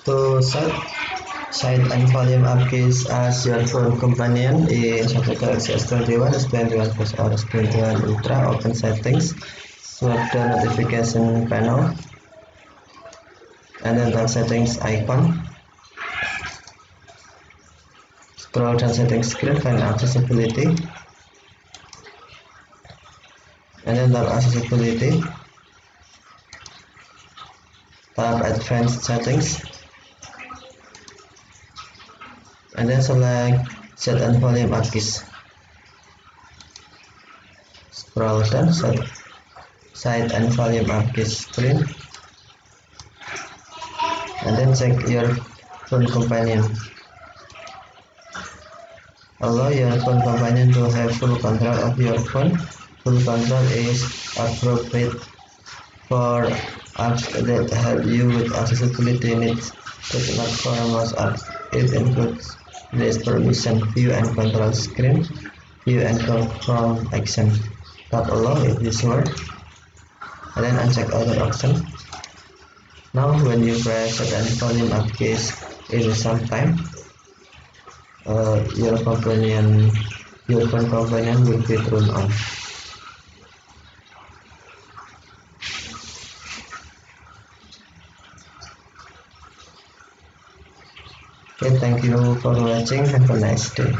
To set and volume up keys as your phone companion in Samsung Galaxy S21, S21 Plus or S21 Ultra, open settings, swipe the notification panel, and then tap settings icon. Scroll down settings screen, find accessibility, and then tap accessibility. Tap advanced settings, and then select set and volume up keys. Scroll down, set and volume up keys screen, and then check your phone companion. Allow your phone companion to have full control of your phone. Full control is appropriate for apps that help you with accessibility needs, but not for most apps. It includes this permission, view and control screen, view and control action. Tap allow if this works, and then uncheck other options. Now when you press set and volume up keys in some time, your phone companion will be turned on. Okay, thank you for watching. Have a nice day.